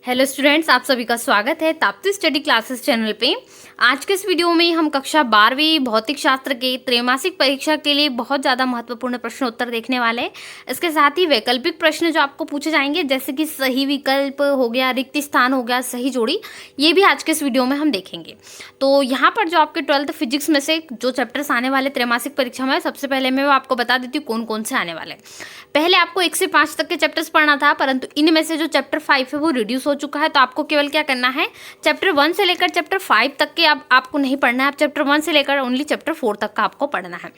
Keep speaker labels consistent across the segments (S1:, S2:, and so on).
S1: Hello students, आप सभी का स्वागत है ताप्ती स्टडी क्लासेस चैनल पे। आज के इस वीडियो में हम कक्षा 12वीं भौतिक शास्त्र के त्रैमासिक परीक्षा के लिए बहुत ज़्यादा महत्वपूर्ण प्रश्न उत्तर देखने वाले हैं। इसके साथ ही वैकल्पिक प्रश्न जो आपको पूछे जाएंगे, जैसे कि सही विकल्प हो गया, रिक्त स्थान हो गया, सही जोड़ी, ये भी आज के इस वीडियो में हम देखेंगे। तो यहाँ पर जो आपके 12th फिजिक्स में से जो चैप्टर्स आने वाले त्रैमासिक परीक्षा में, सबसे पहले मैं वो आपको बता देती हूँ कौन कौन से आने वाले। पहले आपको 1 से 5 तक के चैप्टर्स पढ़ना था, परंतु इनमें से जो चैप्टर 5 है वो रिड्यूस हो चुका है। तो आपको केवल क्या करना है, चैप्टर 1 से लेकर चैप्टर 5 तक के अब आपको नहीं पढ़ना है। आप चैप्टर 1 से लेकर ओनली चैप्टर 4 तक का आपको पढ़ना है।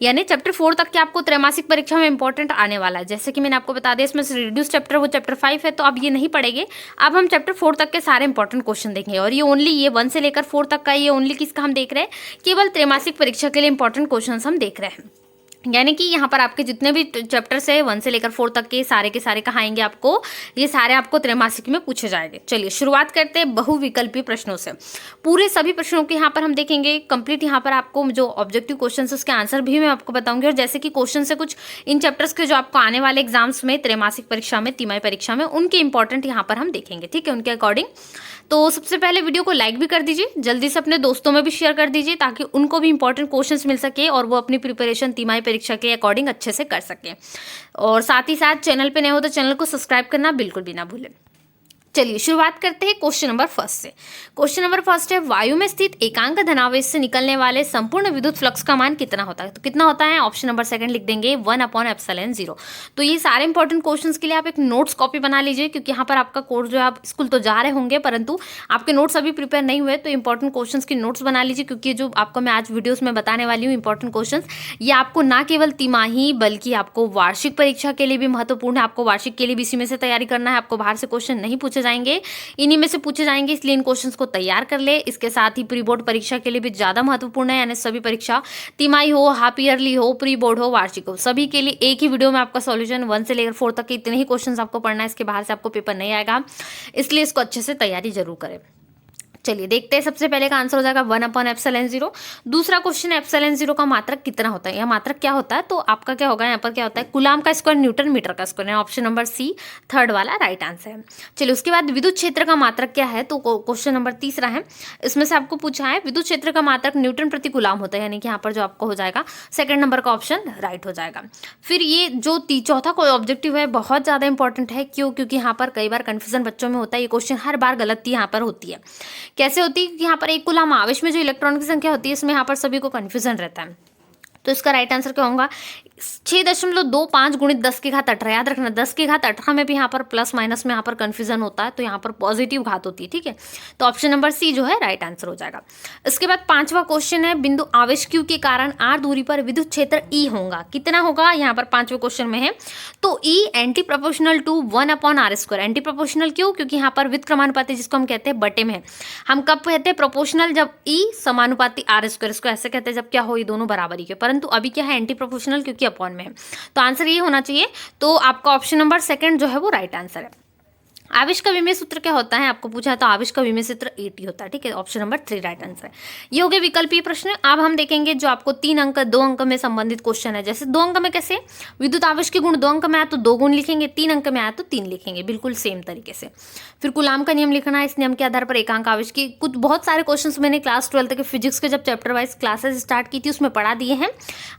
S1: यानी चैप्टर 4 तक के आपको त्रैमासिक परीक्षा में इंपॉर्टेंट आने वाला है। जैसे कि मैंने आपको बता दिया, इसमें से रिड्यूस चैप्टर वो चैप्टर 5 है, तो अब ये नहीं पढ़ेंगे। अब हम चैप्टर 4 तक के सारे इंपॉर्टेंट क्वेश्चन देखेंगे। और ये ओनली ये 1 से लेकर 4 तक का ये ओनली किसका हम देख रहे हैं, केवल त्रैमासिक परीक्षा के लिए इंपॉर्टेंट क्वेश्चन हम देख रहे हैं। यानी कि यहाँ पर आपके जितने भी चैप्टर्स है 1 से लेकर 4 तक के सारे कहाँ आएंगे आपको, ये सारे आपको त्रैमासिक में पूछे जाएंगे। चलिए शुरुआत करते हैं बहुविकल्पीय प्रश्नों से। पूरे सभी प्रश्नों के यहाँ पर हम देखेंगे कंप्लीट। यहाँ पर आपको जो ऑब्जेक्टिव क्वेश्चन है उसके आंसर भी मैं आपको बताऊंगी। और जैसे कि क्वेश्चन से कुछ इन चैप्टर्स के जो आपको आने वाले एग्जाम्स में, त्रैमासिक परीक्षा में, तिमाही परीक्षा में, उनके इंपॉर्टेंट यहाँ पर हम देखेंगे, ठीक है, उनके अकॉर्डिंग। तो सबसे पहले वीडियो को लाइक भी कर दीजिए, जल्दी से अपने दोस्तों में भी शेयर कर दीजिए, ताकि उनको भी इंपॉर्टेंट क्वेश्चंस मिल सके और वो अपनी प्रिपरेशन तिमाही परीक्षा के अकॉर्डिंग अच्छे से कर सकें। और साथ ही साथ चैनल पे नए हो तो चैनल को सब्सक्राइब करना बिल्कुल भी ना भूलें। चलिए शुरुआत करते हैं क्वेश्चन नंबर फर्स्ट से। क्वेश्चन नंबर फर्स्ट है, वायु में स्थित एकांक धनावेश से निकलने वाले संपूर्ण विद्युत फ्लक्स का मान कितना होता है। तो कितना होता है, ऑप्शन नंबर सेकंड लिख देंगे, 1/ε0। तो ये सारे इंपॉर्टेंट क्वेश्चंस के लिए आप एक नोट्स कॉपी बना लीजिए, क्योंकि यहाँ पर आपका कोर्स जो है, आप स्कूल तो जा रहे होंगे परंतु आपके नोट्स अभी प्रिपेयर नहीं हुए, तो इंपॉर्टेंट क्वेश्चंस की नोट्स बना लीजिए। क्योंकि जो आपको मैं आज वीडियोस में बताने वाली हूँ इंपॉर्टेंट क्वेश्चंस, ये आपको ना केवल तिमाही बल्कि आपको वार्षिक परीक्षा के लिए भी महत्वपूर्ण है। आपको वार्षिक के लिए भी इसी में से तैयारी करना है, आपको बाहर से क्वेश्चन नहीं पूछे जाएंगे, इन्हीं में से पूछे जाएंगे, इसलिए इन क्वेश्चंस को तैयार कर ले। इसके साथ ही प्री बोर्ड परीक्षा के लिए भी ज़्यादा महत्वपूर्ण है। यानी सभी परीक्षा, तिमाही हो, हाफ ईयरली हो, प्री बोर्ड हो, वार्षिक हो, सभी के लिए एक ही वीडियो में आपका सॉल्यूशन 1 से लेकर 4 तक के इतने ही क्वेश्चंस आपको पढ़ना है। इसके बाहर से आपको पेपर नहीं आएगा, इसलिए इसको अच्छे से तैयारी जरूर करें। चलिए देखते हैं, सबसे पहले का आंसर हो जाएगा 1/ε0। दूसरा क्वेश्चन है, ε0 का मात्रक कितना होता है। यह मात्रक क्या होता है, तो आपका क्या होगा, यहाँ पर क्या होता है, कूलाम का स्क्वायर न्यूटन मीटर का square. Option number C third वाला राइट आंसर है। चलिए उसके बाद विद्युत क्षेत्र का मात्रक क्या है, तो क्वेश्चन नंबर तीसरा है, इसमें से आपको पूछा है विद्युत क्षेत्र का मात्रक न्यूटन प्रति कूलाम होता है। यानी कि यहाँ पर जो आपको हो जाएगा सेकंड नंबर का ऑप्शन राइट हो जाएगा। फिर ये जो चौथा कोई ऑब्जेक्टिव है, बहुत ज़्यादा इंपॉर्टेंट है। क्यों, क्योंकि यहाँ पर कई बार कन्फ्यूजन बच्चों में होता है। ये क्वेश्चन हर बार गलती यहाँ पर होती है। कैसे होती है, यहाँ पर एक कूलाम आवेश में जो इलेक्ट्रॉन की संख्या होती है, इसमें यहाँ पर सभी को कंफ्यूजन रहता है। तो इसका राइट आंसर क्या होगा, 6.25 गुणित 10⁻18। याद रखना 10⁻18 में भी यहाँ पर प्लस माइनस में यहाँ पर कंफ्यूजन होता है, तो यहाँ पर पॉजिटिव घात होती है, ठीक है। तो ऑप्शन नंबर सी जो है राइट आंसर हो जाएगा। इसके बाद पांचवा क्वेश्चन है, बिंदु आवेश Q के कारण r दूरी पर विद्युत क्षेत्र E होगा। कितना होगा, यहाँ पर पांचवें क्वेश्चन में है, तो E anti proportional to 1/r²। Anti proportional क्यों, क्योंकि यहाँ पर व्युत्क्रमानुपाती जिसको हम कहते हैं बटे में है। हम कब कहते हैं प्रोपोर्शनल, जब E समानुपाती r², इसको ऐसे कहते हैं जब क्या हो, ये दोनों बराबरी के। परंतु अभी क्या है, एंटी प्रोपोर्शनल, क्योंकि अपॉन में है। तो आंसर ये होना चाहिए। तो आपका ऑप्शन नंबर सेकंड जो है वो राइट आंसर है। आवेश का विमेय सूत्र क्या होता है, आपको पूछा है, तो आवेश का विमेय सूत्र AT होता है, ठीक है। ऑप्शन नंबर 3 राइट आंसर है। ये हो गए विकल्पीय प्रश्न। अब हम देखेंगे जो आपको 3 अंक 2 अंक में संबंधित क्वेश्चन है। जैसे 2 अंक में कैसे, विद्युत आवेश के गुण 2 अंक में आया तो 2 गुण लिखेंगे, 3 अंक में आया तो 3 लिखेंगे, बिल्कुल सेम तरीके से। फिर कूलाम का नियम लिखना है, इस नियम के आधार पर एकांक आवेश की कुछ बहुत सारे क्वेश्चन मैंने क्लास 12 के फिजिक्स के जब चैप्टर वाइज क्लासेस स्टार्ट की थी उसमें पढ़ा दिए हैं।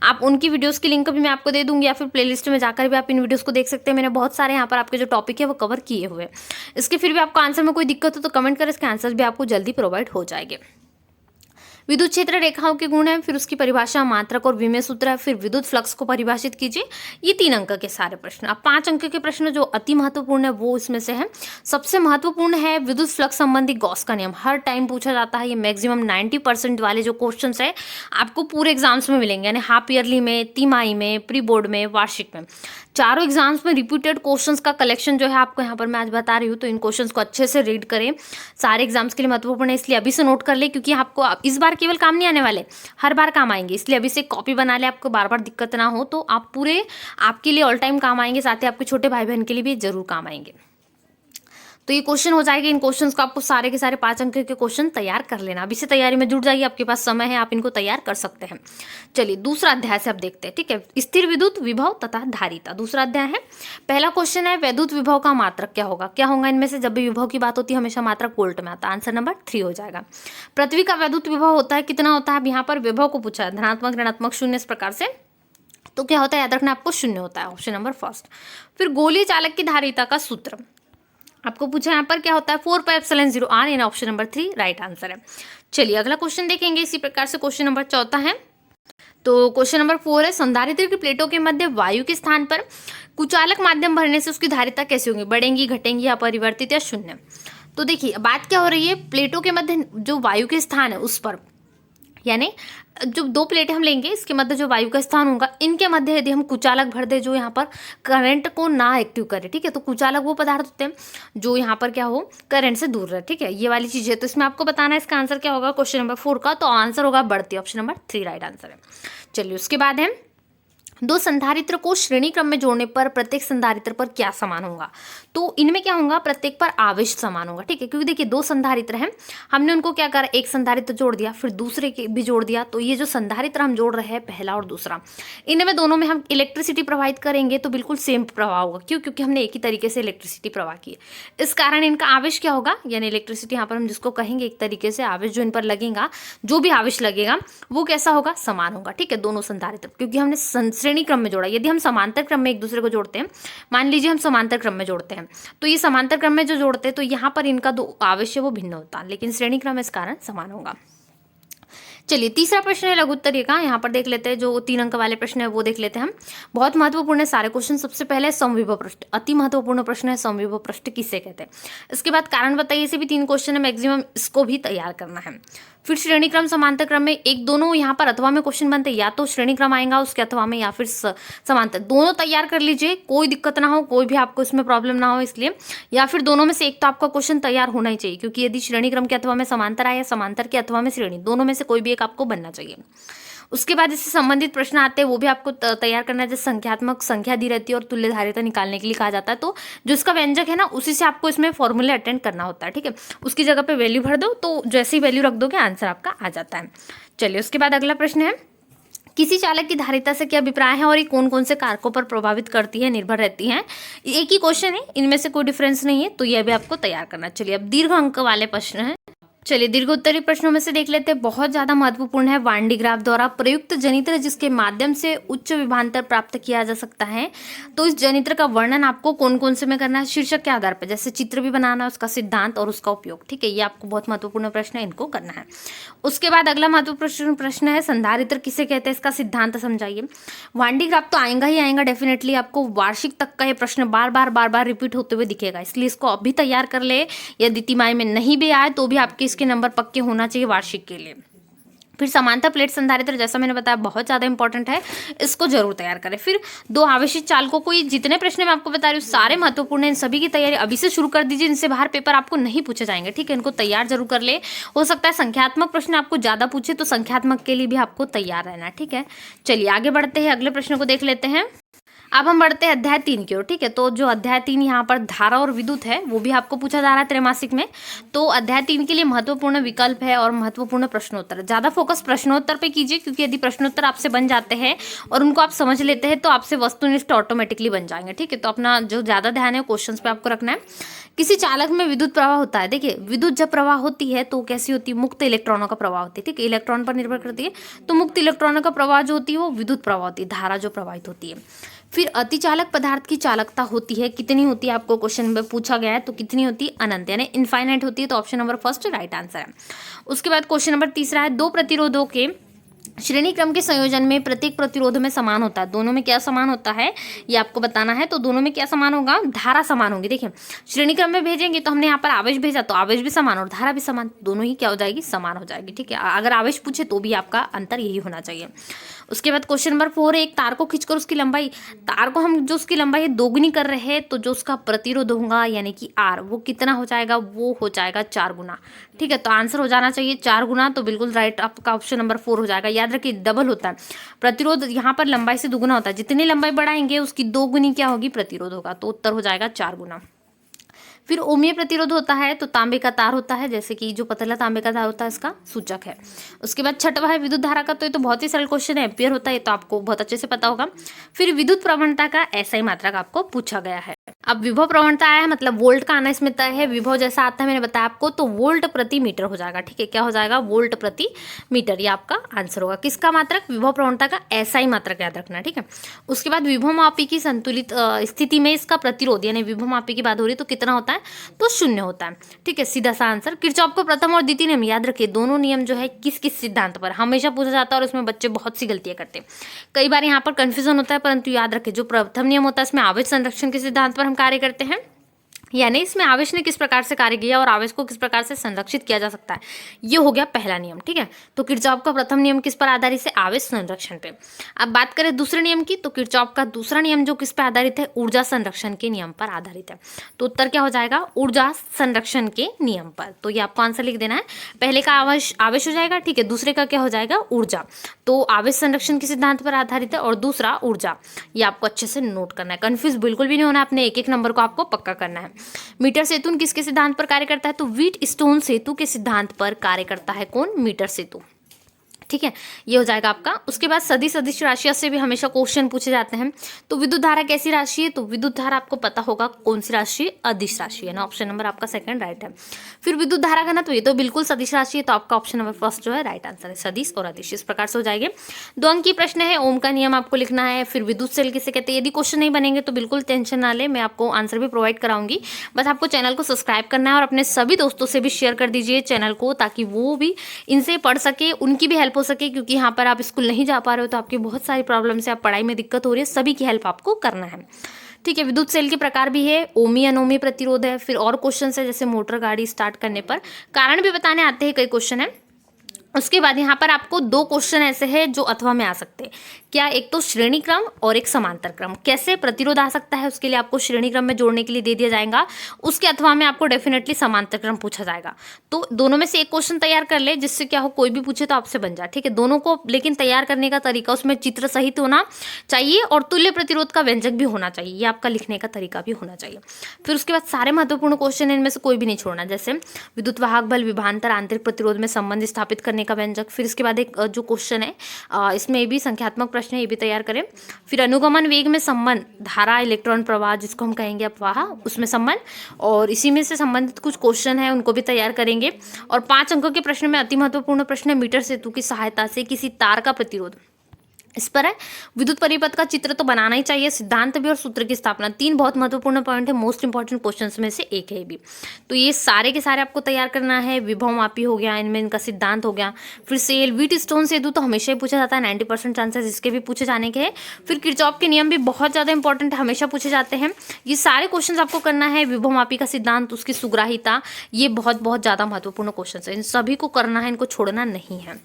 S1: आप उनकी वीडियोस की लिंक भी मैं आपको दे दूंगी, या फिर प्लेलिस्ट में जाकर भी आप इन वीडियोस को देख सकते हैं। मैंने बहुत सारे यहाँ पर आपके जो टॉपिक है वो कवर किए हुए। इसके फिर भी आपको आंसर में कोई दिक्कत हो तो कमेंट करें, इसके आंसर भी आपको जल्दी प्रोवाइड हो जाएंगे। विद्युत क्षेत्र रेखाओं के गुण है, फिर उसकी परिभाषा, मात्रक और विमेय सूत्र है, फिर विद्युत फ्लक्स को परिभाषित कीजिए। ये 3 अंक के सारे प्रश्न। अब 5 अंक के प्रश्न जो अति महत्वपूर्ण है वो इसमें से है। सबसे महत्वपूर्ण है विद्युत फ्लक्स संबंधी गॉस का नियम। हर टाइम पूछा जाता है, ये मैक्सिमम 90% वाले जो क्वेश्चन है आपको पूरे एग्जाम्स में मिलेंगे। यानी हाफ ईयरली में, तिमाही में, प्री बोर्ड में, वार्षिक में, चारों एग्जाम्स में रिपीटेड क्वेश्चंस का कलेक्शन जो है आपको यहाँ पर मैं आज बता रही हूँ। तो इन क्वेश्चंस को अच्छे से रीड करें, सारे एग्जाम्स के लिए महत्वपूर्ण है, इसलिए अभी से नोट कर ले, क्योंकि आपको इस बार केवल काम नहीं आने वाले, हर बार काम आएंगे। इसलिए अभी से कॉपी बना ले, आपको बार बार दिक्कत ना हो। तो आप पूरे आपके लिए ऑल टाइम काम आएंगे, साथ ही आपके छोटे भाई बहन के लिए भी जरूर काम आएंगे। तो ये क्वेश्चन हो जाएगा। इन क्वेश्चंस को आपको सारे के सारे 5 अंक के क्वेश्चन तैयार कर लेना। अभी से तैयारी में जुट जाइए, आपके पास समय है, आप इनको तैयार कर सकते हैं। चलिए दूसरा अध्याय से अब देखते हैं, ठीक है। स्थिर विद्युत विभव तथा धारिता दूसरा अध्याय है। पहला क्वेश्चन है वैद्युत विभव का मात्रक क्या होगा। क्या होगा इनमें से, जब भी विभव की बात होती है हमेशा मात्रक वोल्ट में आता है। आंसर नंबर 3 हो जाएगा। पृथ्वी का वैद्युत विभव होता है कितना होता है, अब यहाँ पर विभव को पूछा है, धनात्मक ऋणात्मक शून्य, इस प्रकार से। तो क्या होता है, याद रखना आपको, शून्य होता है, ऑप्शन नंबर फर्स्ट। फिर गोलीय चालक की धारिता का सूत्र आपको पूछा यहाँ पर क्या होता है, 4πε0r, यानी ऑप्शन नंबर 3 राइट आंसर है। चलिए अगला क्वेश्चन देखेंगे इसी प्रकार से। क्वेश्चन नंबर 4 है। तो क्वेश्चन नंबर 4 है, संधारित्र की प्लेटों के मध्य वायु के स्थान पर कुचालक माध्यम भरने से उसकी धारिता कैसी होगी, बढ़ेंगी, घटेंगी, अपरिवर्तित या शून्य। तो देखिए बात क्या हो रही है, प्लेटों के मध्य जो वायु के स्थान है उस पर, यानी जो 2 प्लेटें हम लेंगे, इसके मध्य जो वायु का स्थान होगा, इनके मध्य यदि हम कुचालक भर दे जो यहाँ पर करंट को ना एक्टिव करे, ठीक है। तो कुचालक वो पदार्थ होते हैं जो यहाँ पर क्या हो, करंट से दूर रहे, ठीक है, ये वाली चीज़ है। तो इसमें आपको बताना है इसका आंसर क्या होगा क्वेश्चन नंबर 4 का। तो आंसर होगा बढ़ती, ऑप्शन नंबर 3 राइट आंसर है। चलिए उसके बाद है, 2 संधारित्र को श्रेणी क्रम में जोड़ने पर प्रत्येक संधारित्र पर क्या समान होगा। तो इनमें क्या होगा, प्रत्येक पर आवेश समान होगा, ठीक है। क्योंकि देखिए 2 संधारित्र हैं, हमने उनको क्या करा, एक संधारित्र जोड़ दिया, फिर दूसरे के भी जोड़ दिया। तो ये जो संधारित्र हम जोड़ रहे हैं, पहला और दूसरा, इनमें दोनों में हम इलेक्ट्रिसिटी प्रवाहित करेंगे तो बिल्कुल सेम प्रवाह होगा। क्यों, क्योंकि हमने एक ही तरीके से इलेक्ट्रिसिटी प्रवाह की है। इस कारण इनका आवेश क्या होगा, यानी इलेक्ट्रिसिटी यहाँ पर हम जिसको कहेंगे एक तरीके से आवेश जो इन पर लगेगा, जो भी आवेश लगेगा वो कैसा होगा, समान होगा, ठीक है, दोनों संधारित्र, क्योंकि हमने श्रेणी क्रम में जोड़ा। यदि हम समांतर क्रम में एक दूसरे को जोड़ते हैं, मान लीजिए हम समांतर क्रम में जोड़ते हैं, तो ये समांतर क्रम में जो जोड़ते हैं तो यहाँ पर इनका 2 आवेश है वो भिन्न होता है, लेकिन श्रेणी क्रम इस कारण समान होगा। चलिए तीसरा प्रश्न है लघुत्तरीय का, यहाँ पर देख लेते हैं, जो 3 अंक वाले प्रश्न है वो देख लेते हैं हम। बहुत महत्वपूर्ण है सारे क्वेश्चन। सबसे पहले समविभव पृष्ठ, अति महत्वपूर्ण प्रश्न है, समविभव पृष्ठ किसे कहते हैं। इसके बाद कारण बताइए, से भी 3 क्वेश्चन है मैक्सिमम, इसको भी तैयार करना है। फिर श्रेणी क्रम समांतर क्रम में, एक दोनों यहाँ पर अथवा में क्वेश्चन बनते हैं, या तो श्रेणी क्रम आएगा उसके अथवा में, या फिर समांतर, दोनों तैयार कर लीजिए, कोई दिक्कत ना हो, कोई भी आपको इसमें प्रॉब्लम ना हो इसलिए। या फिर दोनों में से एक तो आपका क्वेश्चन तैयार होना ही चाहिए, क्योंकि यदि श्रेणी क्रम के अथवा में समांतर आए या समांतर के अथवा में श्रेणी, दोनों में से कोई भी एक आपको बनना चाहिए। उसके बाद इससे संबंधित प्रश्न आते हैं, वो भी आपको तैयार करना है। जैसे संख्यात्मक संख्या दी रहती है और तुल्य धारिता निकालने के लिए कहा जाता है, तो जो इसका व्यंजक है ना, उसी से आपको इसमें फॉर्मूले अटेंड करना होता है, ठीक है। उसकी जगह पे वैल्यू भर दो, तो जैसे ही वैल्यू रख दोगे आंसर आपका आ जाता है। चलिए उसके बाद अगला प्रश्न है, किसी चालक की धारिता से क्या अभिप्राय है और ये कौन कौन से कारकों पर प्रभावित करती है, निर्भर रहती है। एक ही क्वेश्चन है, इनमें से कोई डिफरेंस नहीं है, तो यह भी आपको तैयार करना। चलिए अब दीर्घ अंक वाले प्रश्न है। चलिए दीर्घोत्तरीय प्रश्नों में से देख लेते हैं, बहुत ज्यादा महत्वपूर्ण है। वान डी ग्राफ द्वारा प्रयुक्त जनित्र जिसके माध्यम से उच्च विभवांतर प्राप्त किया जा सकता है, तो इस जनित्र का वर्णन आपको कौन कौन से में करना है, शीर्षक के आधार पर, जैसे चित्र भी बनाना है, उसका सिद्धांत और उसका उपयोग, ठीक है। ये आपको बहुत महत्वपूर्ण प्रश्न है, इनको करना है। उसके बाद अगला महत्वपूर्ण प्रश्न है, संधारित्र किसे कहते हैं, इसका सिद्धांत समझाइए। वान डी ग्राफ तो आएगा ही आएगा डेफिनेटली, आपको वार्षिक तक का ये प्रश्न बार बार रिपीट होते हुए दिखेगा, इसलिए इसको अभी तैयार कर ले। यदि तिमाही में नहीं भी आए तो भी आपके इसके नंबर पक्के होना चाहिए वार्षिक के लिए। फिर समांतर प्लेट संधारित्र, जैसा मैंने बताया बहुत ज्यादा इंपॉर्टेंट है, इसको जरूर तैयार करें। फिर 2 आवेशित चालकों को, ये जितने प्रश्न मैं आपको बता रही हूँ सारे महत्वपूर्ण हैं, इन सभी की तैयारी अभी से शुरू कर दीजिए, इनसे बाहर पेपर आपको नहीं पूछे जाएंगे, ठीक है। इनको तैयार जरूर कर ले। हो सकता है संख्यात्मक प्रश्न आपको ज्यादा पूछे, तो संख्यात्मक के लिए भी आपको तैयार रहना है, ठीक है। चलिए आगे बढ़ते हैं, अगले प्रश्न को देख लेते हैं। अब हम बढ़ते हैं अध्याय 3 की ओर, ठीक है। तो जो अध्याय 3 यहाँ पर धारा और विद्युत है, वो भी आपको पूछा जा रहा है त्रैमासिक में। तो अध्याय 3 के लिए महत्वपूर्ण विकल्प है और महत्वपूर्ण प्रश्नोत्तर। ज्यादा फोकस प्रश्नोत्तर पे कीजिए, क्योंकि यदि प्रश्नोत्तर आपसे बन जाते हैं और उनको आप समझ लेते हैं तो आपसे वस्तुनिष्ठ ऑटोमेटिकली बन जाएंगे, ठीक है। तो अपना जो ज्यादा ध्यान है क्वेश्चन पे आपको रखना है। किसी चालक में विद्युत प्रवाह होता है, देखिए विद्युत जब प्रवाह होती है तो कैसी होती है, मुक्त इलेक्ट्रॉनों का प्रवाह होती है, ठीक है, इलेक्ट्रॉन पर निर्भर करती है। तो मुक्त इलेक्ट्रॉनों का प्रवाह जो होती है वो विद्युत प्रवाह होती है, धारा जो प्रवाहित होती है। फिर अतिचालक पदार्थ की चालकता होती है, कितनी होती है, आपको क्वेश्चन में पूछा गया है, तो कितनी होती है, अनंत, यानी इनफाइनाइट होती है, तो option number first right answer है। उसके बाद क्वेश्चन नंबर 3 है, 2 प्रतिरोधों के श्रेणी क्रम के संयोजन में प्रत्येक प्रतिरोध में समान होता है, दोनों में क्या समान होता है ये आपको बताना है। तो दोनों में क्या समान होगा, धारा समान होगी। देखिए श्रेणी क्रम में भेजेंगे तो हमने यहाँ पर आवेश भेजा, तो आवेश भी समान और धारा भी समान, दोनों ही क्या हो जाएगी, समान हो जाएगी, ठीक है। अगर आवेश पूछे तो भी आपका अंतर यही होना चाहिए। उसके बाद क्वेश्चन नंबर 4 है, एक तार को खींचकर उसकी लंबाई, तार को हम जो उसकी लंबाई दोगुनी कर रहे हैं, तो जो उसका प्रतिरोध होगा यानी कि आर, वो कितना हो जाएगा, वो हो जाएगा 4 गुना, ठीक है। तो आंसर हो जाना चाहिए 4 गुना, तो बिल्कुल राइट आपका ऑप्शन नंबर 4 हो जाएगा। याद रखिए डबल होता है प्रतिरोध, यहाँ पर लंबाई से दुगुना होता है, जितनी लंबाई बढ़ाएंगे उसकी 2 गुनी क्या होगी, प्रतिरोध होगा, तो उत्तर हो जाएगा 4 गुना। फिर ओमीय प्रतिरोध होता है तो तांबे का तार होता है, जैसे कि जो पतला तांबे का तार होता है इसका सूचक है। उसके बाद छठवा है विद्युत धारा का, तो ये तो बहुत ही सरल क्वेश्चन है, एम्पियर होता है, ये तो आपको बहुत अच्छे से पता होगा। फिर विद्युत प्रवणता का एसआई मात्रक आपको पूछा गया है। अब विभव प्रवणता आया है, मतलब वोल्ट का आना इसमें तय है। विभव जैसा आता है मैंने बताया आपको, तो वोल्ट प्रति मीटर हो जाएगा। ठीक है, क्या हो जाएगा? वोल्ट प्रति मीटर, ये आपका आंसर होगा। किसका मात्रक? विभव प्रवणता का एसआई मात्रक याद रखना। ठीक है, उसके बाद विभव मापी की संतुलित स्थिति में इसका प्रतिरोध, यानी विभव मापी की बात हो रही है तो कितना होता है? तो 0 होता है। ठीक है, सीधा सा आंसर। किरचॉफ का प्रथम और द्वितीय नियम याद रखिए, दोनों नियम जो है किस किस सिद्धांत पर हमेशा पूछा जाता है, और उसमें बच्चे बहुत सी गलतियां करते हैं। कई बार यहाँ पर कंफ्यूजन होता है, परंतु याद रखिए जो प्रथम नियम होता है इसमें आवेश संरक्षण के सिद्धांत पर हम कार्य करते हैं, यानी इसमें आवेश ने किस प्रकार से कार्य किया और आवेश को किस प्रकार से संरक्षित किया जा सकता है, ये हो गया पहला नियम। ठीक है, तो किरचॉफ का प्रथम नियम किस पर आधारित है? आवेश संरक्षण पे। अब बात करें दूसरे नियम की, तो किरचॉफ का दूसरा नियम जो किस पर आधारित है? ऊर्जा संरक्षण के नियम पर आधारित है। तो उत्तर क्या हो जाएगा? ऊर्जा संरक्षण के नियम पर। तो ये आपको आंसर लिख देना है। पहले का आवेश हो जाएगा, ठीक है, दूसरे का क्या हो जाएगा? ऊर्जा। तो आवेश संरक्षण के सिद्धांत पर आधारित है और दूसरा ऊर्जा। ये आपको अच्छे से नोट करना है, कंफ्यूज बिल्कुल भी नहीं होना, अपने एक एक नंबर को आपको पक्का करना है। मीटर सेतु किसके सिद्धांत पर कार्य करता है? तो व्हीट स्टोन सेतु के सिद्धांत पर कार्य करता है। कौन? मीटर सेतु। ठीक है, ये हो जाएगा आपका। उसके बाद सदिश अदिश राशियों से भी हमेशा क्वेश्चन पूछे जाते हैं। तो विद्युत धारा कैसी राशि है? तो विद्युत धारा आपको पता होगा कौन सी राशि? अदिश राशि है ना, ऑप्शन नंबर आपका सेकंड राइट है। फिर विद्युत धारा का ना, तो ये तो बिल्कुल सदिश राशि है, तो आपका ऑप्शन नंबर फर्स्ट जो है राइट आंसर है, सदिश और अदिश। इस प्रकार से हो जाएंगे। 2 अंक की प्रश्न है, ओम का नियम आपको लिखना है। फिर विद्युत सेल किसे कहते हैं? यदि क्वेश्चन नहीं बनेंगे तो बिल्कुल टेंशन ना ले, मैं आपको आंसर भी प्रोवाइड कराऊंगी। बस आपको चैनल को सब्सक्राइब करना है और अपने सभी दोस्तों से भी शेयर कर दीजिए चैनल को, ताकि वो भी इनसे पढ़ सके, उनकी भी हेल्प हो सके, क्योंकि यहाँ पर आप स्कूल नहीं जा पा रहे हो तो आपकी बहुत सारी प्रॉब्लम से, आप पढ़ाई में दिक्कत हो रही है, सभी की हेल्प आपको करना है। ठीक है, विद्युत सेल के प्रकार भी है, ओमी अनोमी प्रतिरोध है। फिर और क्वेश्चन है, जैसे मोटर गाड़ी स्टार्ट करने पर कारण भी बताने आते हैं, कई क्वेश्चन है। उसके बाद यहाँ पर आपको 2 क्वेश्चन ऐसे हैं जो अथवा में आ सकते हैं। क्या? एक तो श्रेणी क्रम और एक समांतर क्रम। कैसे प्रतिरोध आ सकता है, उसके लिए आपको श्रेणी क्रम में जोड़ने के लिए दे दिया जाएगा, उसके अथवा में आपको डेफिनेटली समांतर क्रम पूछा जाएगा। तो दोनों में से एक क्वेश्चन तैयार कर ले, जिससे क्या हो, कोई भी पूछे तो आपसे बन जाए। ठीक है, दोनों को लेकिन तैयार करने का तरीका, उसमें चित्र सहित होना चाहिए और तुल्य प्रतिरोध का व्यंजक भी होना चाहिए, ये आपका लिखने का तरीका भी होना चाहिए। फिर उसके बाद सारे महत्वपूर्ण क्वेश्चन इनमें से कोई भी नहीं छोड़ना, जैसे विद्युत वाहक बल, विभवांतर, आंतरिक प्रतिरोध में संबंध स्थापित करने का व्यंजक। फिर इसके बाद एक जो क्वेश्चन है इसमें भी संख्यात्मक प्रश्न है, ये भी तैयार करें। फिर अनुगमन वेग में संबंध, धारा, इलेक्ट्रॉन प्रवाह जिसको हम कहेंगे अपवाह, उसमें संबंध, और इसी में से संबंधित कुछ क्वेश्चन है उनको भी तैयार करेंगे। और 5 अंकों के प्रश्न में अति महत्वपूर्ण प्रश्न है, मीटर सेतु की सहायता से किसी तार का प्रतिरोध। इस पर है विद्युत परिपथ का चित्र तो बनाना ही चाहिए, सिद्धांत भी और सूत्र की स्थापना, 3 बहुत महत्वपूर्ण पॉइंट है, मोस्ट इंपॉर्टेंट क्वेश्चंस में से एक है भी। तो ये सारे के सारे आपको तैयार करना है। विभव मापी हो गया, इनमें इनका सिद्धांत हो गया। फिर सेल, व्हीट स्टोन सेतु तो हमेशा ही पूछा जाता है, 90% चांसेस इसके भी पूछे जाने के हैं। फिर किरचॉफ के नियम भी बहुत ज़्यादा इंपॉर्टेंट है, हमेशा पूछे जाते हैं। ये सारे क्वेश्चन आपको करना है। विभव मापी का सिद्धांत, उसकी सुग्राहिता, ये बहुत बहुत ज़्यादा महत्वपूर्ण क्वेश्चन है, इन सभी को करना है, इनको छोड़ना नहीं है।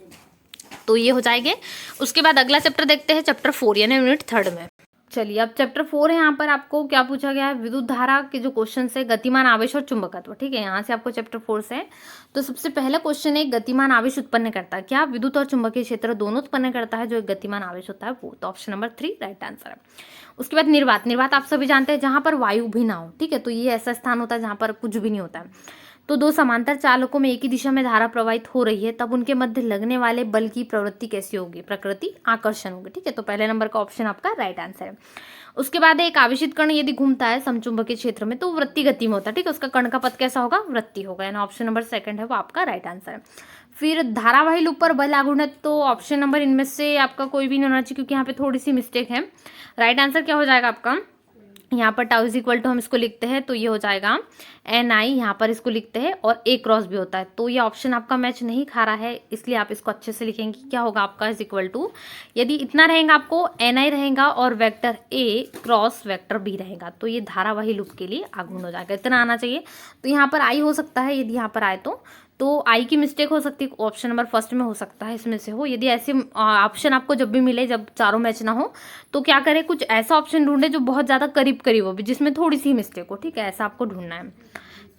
S1: तो ये हो जाएंगे। उसके बाद अगला चैप्टर देखते हैं, चैप्टर 4 यानी यूनिट 3 में। चलिए, अब चैप्टर 4 है, यहाँ पर आपको क्या पूछा गया है? विद्युत धारा के जो क्वेश्चन है, गतिमान आवेश और चुंबकत्व। ठीक है, यहाँ से आपको चैप्टर 4 से है। तो सबसे पहला क्वेश्चन है, गतिमान आवेश उत्पन्न करता है क्या? विद्युत और चुंबकीय क्षेत्र दोनों उत्पन्न करता है, जो एक गतिमान आवेश होता है वो। तो ऑप्शन नंबर 3 राइट आंसर है। उसके बाद निर्वात। निर्वात आप सभी जानते हैं, जहाँ पर वायु भी ना हो। ठीक है, तो ये ऐसा स्थान होता है जहाँ पर कुछ भी नहीं होता है। तो 2 समांतर चालकों में एक ही दिशा में धारा प्रवाहित हो रही है, तब उनके मध्य लगने वाले बल की प्रवृत्ति कैसी होगी? प्रकृति आकर्षण होगी। ठीक है, तो पहले नंबर का ऑप्शन आपका राइट आंसर है। उसके बाद एक आवेशित कण यदि घूमता है समचुंबकीय क्षेत्र में, तो वृत्ति गति में होता है। ठीक है, उसका कण का पथ कैसा होगा? वृत्ति होगा, यानी ऑप्शन नंबर 2 है वो आपका राइट आंसर है। फिर धारावाही लूप पर बल आघूर्ण, तो ऑप्शन नंबर इनमें से आपका कोई भी नहीं होना चाहिए, क्योंकि यहाँ पे थोड़ी सी मिस्टेक है। राइट आंसर क्या हो जाएगा आपका? यहाँ पर टाउ इज इक्वल टू हम इसको लिखते हैं, तो ये हो जाएगा NI, यहाँ पर इसको लिखते हैं, और A क्रॉस भी होता है। तो ये ऑप्शन आपका मैच नहीं खा रहा है, इसलिए आप इसको अच्छे से लिखेंगे। क्या होगा आपका? इज इक्वल टू, यदि इतना रहेगा आपको NI रहेगा और vector A cross vector B रहेगा, तो ये धारावाही लूप के लिए आघूर्ण हो जाएगा, इतना आना चाहिए। तो यहाँ पर I हो सकता है, यदि यहाँ पर आए तो आई की मिस्टेक हो सकती है, ऑप्शन नंबर फर्स्ट में हो सकता है, इसमें से हो। यदि ऐसे ऑप्शन आपको जब भी मिले, जब चारों मैच ना हो, तो क्या करें, कुछ ऐसा ऑप्शन ढूंढे जो बहुत ज़्यादा करीब करीब हो, जिसमें थोड़ी सी मिस्टेक हो। ठीक है, ऐसा आपको ढूंढना है।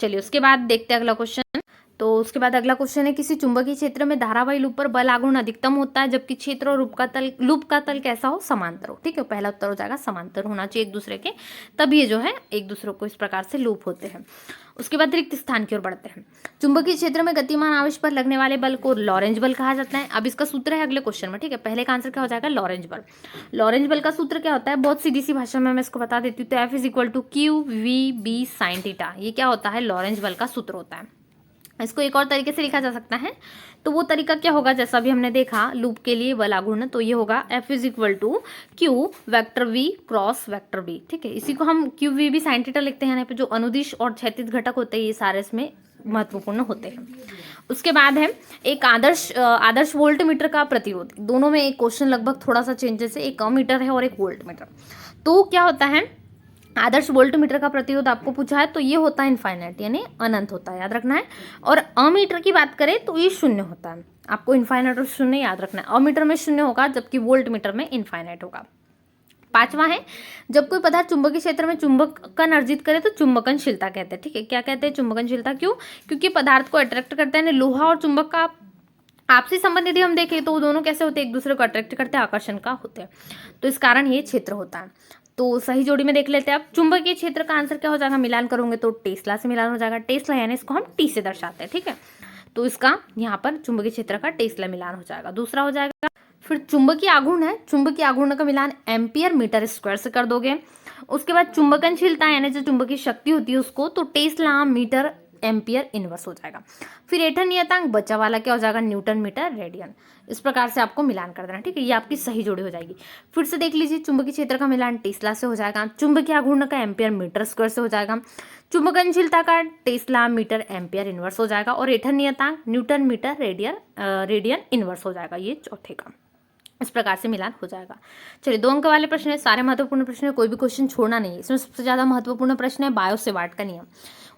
S1: चलिए, उसके बाद देखते हैं अगला क्वेश्चन। तो उसके बाद अगला क्वेश्चन है, किसी चुंबकीय क्षेत्र में धारावाही लूप पर बल आघूर्ण अधिकतम होता है जबकि क्षेत्र और लूप का तल कैसा हो, समांतर हो। ठीक है, पहला उत्तर हो जाएगा समांतर होना चाहिए एक दूसरे के, तब ये जो है एक दूसरे को इस प्रकार से लूप होते हैं। उसके बाद रिक्त स्थान की ओर बढ़ते हैं। चुंबकीय क्षेत्र में गतिमान आवेश पर लगने वाले बल को लॉरेंज बल कहा जाता है। अब इसका सूत्र है अगले क्वेश्चन में। ठीक है, पहले का आंसर क्या हो जाएगा, लॉरेंज बल। लॉरेंज बल का सूत्र क्या होता है, बहुत सीधी सी भाषा में मैं इसको बता देती हूँ। तो F = QVB sin थीटा, ये क्या होता है, लॉरेंज बल का सूत्र होता है। इसको एक और तरीके से लिखा जा सकता है, तो वो तरीका क्या होगा, जैसा भी हमने देखा लूप के लिए बल आघूर्ण, तो ये होगा F = Q vector V cross vector B। ठीक है, इसी को हम QVB sin थीटा लिखते हैं। यहाँ पे जो अनुदिश और क्षैतिज घटक होते हैं ये सारे इसमें महत्वपूर्ण होते हैं। उसके बाद है एक आदर्श वोल्ट मीटर का प्रतिरोध। दोनों में एक क्वेश्चन लगभग थोड़ा सा चेंजेस है, एक मीटर है और एक वोल्ट मीटर। तो क्या होता है, आदर्श वोल्ट मीटर का प्रतिरोध आपको पूछा है तो ये होता है इनफाइनाइट, यानी अनंत होता है, याद रखना है। और अमीटर की बात करें तो ये शून्य होता है। आपको इनफाइनाइट और शून्य याद रखना है। अमीटर में शून्य होगा जबकि वोल्ट मीटर में इनफाइनाइट होगा। पांचवा है, जब कोई पदार्थ चुंबकीय क्षेत्र में चुंबकन अर्जित करे तो चुंबकनशीलता कहते हैं। ठीक है, क्या कहते हैं, चुंबकनशीलता। क्यों, क्योंकि पदार्थ को अट्रैक्ट करता है। लोहा और चुंबक का आपसी संबंध यदि हम देखें तो दोनों कैसे होते हैं, एक दूसरे को अट्रैक्ट करते हैं, आकर्षण का होते हैं, तो इस कारण ये क्षेत्र होता है। तो सही जोड़ी में देख लेते हैं। अब चुंबकीय क्षेत्र का आंसर क्या हो जाएगा, मिलान करोगे तो टेस्ला से मिलान हो जाएगा। टेस्ला यानी इसको हम टी से दर्शाते हैं। ठीक है, तो इसका यहाँ पर चुंबकीय क्षेत्र का टेस्ला मिलान हो जाएगा। दूसरा हो जाएगा फिर चुंबकीय आघूर्ण है, चुंबकीय आघूर्ण का मिलान एम्पियर मीटर स्क्वायर से कर दोगे। उसके बाद चुंबकनशीलता यानी जो चुंबकीय शक्ति होती है उसको, तो टेस्ला मीटर एम्पियर इनवर्स हो जाएगा। फिर ऐठन नियतांक बचा वाला क्या हो जाएगा, न्यूटन मीटर रेडियन। इस प्रकार से आपको मिलान कर देना। ठीक है, ये आपकी सही जोड़ी हो जाएगी। फिर से देख लीजिए, चुंबकीय क्षेत्र का मिलान टेस्ला से हो जाएगा, चुंबकीय आघूर्ण का एम्पियर मीटर स्क्वायर से हो जाएगा, चुंबकनशीलता का टेस्ला मीटर एम्पियर इनवर्स हो जाएगा, और ऐठन नियतांक न्यूटन मीटर रेडियन इनवर्स हो जाएगा, ये चौथे का। इस प्रकार से मिलान हो जाएगा। चलिए, 2 अंक वाले प्रश्न है, सारे महत्वपूर्ण प्रश्न है, कोई भी क्वेश्चन छोड़ना नहीं है। इसमें सबसे ज्यादा महत्वपूर्ण प्रश्न है बायो सेवार्ट का नियम,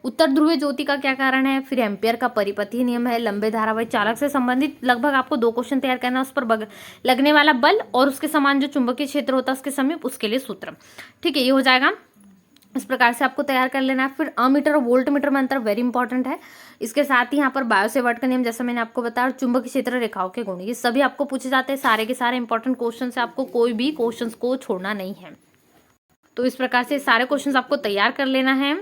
S1: उत्तर ध्रुवीय ज्योति का क्या कारण है, फिर एम्पियर का परिपथीय नियम है, लंबे धारावाही चालक से संबंधित लगभग आपको 2 क्वेश्चन तैयार करना है, उस पर लगने वाला बल और उसके समान जो चुंबकीय क्षेत्र होता है उसके समीप, उसके लिए सूत्र। ठीक है, ये हो जाएगा। इस प्रकार से आपको तैयार कर लेना है। फिर अमीटर और वोल्ट मीटर में अंतर वेरी इंपॉर्टेंट है। इसके साथ ही यहाँ पर बायो सेवार्ट का नियम जैसा मैंने आपको बताया, और चुंबकीय क्षेत्र रेखाओं के गुण, ये सभी आपको पूछे जाते हैं। सारे के सारे इंपॉर्टेंट क्वेश्चन से, आपको कोई भी क्वेश्चन को छोड़ना नहीं है। तो इस प्रकार से सारे क्वेश्चन आपको तैयार कर लेना है।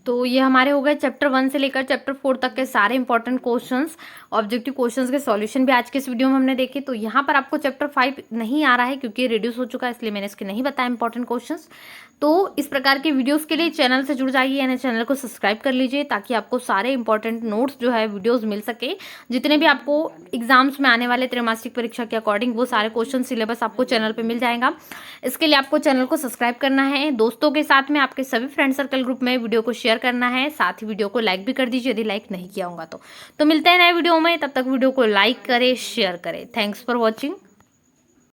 S1: तो ये हमारे हो गए चैप्टर 1 से लेकर चैप्टर 4 तक के सारे इंपॉर्टेंट क्वेश्चंस, ऑब्जेक्टिव क्वेश्चंस के सॉल्यूशन भी आज के इस वीडियो में हमने देखे। तो यहाँ पर आपको चैप्टर 5 नहीं आ रहा है क्योंकि रिड्यूस हो चुका है, इसलिए मैंने इसके नहीं बताया इंपॉर्टेंट क्वेश्चंस। तो इस प्रकार के वीडियोस के लिए चैनल से जुड़ जाइए, यानी चैनल को सब्सक्राइब कर लीजिए ताकि आपको सारे इंपॉर्टेंट नोट्स जो है वीडियोस मिल सके। जितने भी आपको एग्जाम्स में आने वाले त्रैमासिक परीक्षा के अकॉर्डिंग वो सारे क्वेश्चन सिलेबस आपको चैनल पे मिल जाएगा। इसके लिए आपको चैनल को सब्सक्राइब करना है, दोस्तों के साथ में आपके सभी फ्रेंड सर्कल ग्रुप में वीडियो को शेयर करना है, साथ ही वीडियो को लाइक भी कर दीजिए यदि लाइक नहीं किया होगा तो मिलते हैं नए वीडियो में। तब तक वीडियो को लाइक करें, शेयर करें। Thanks for watching.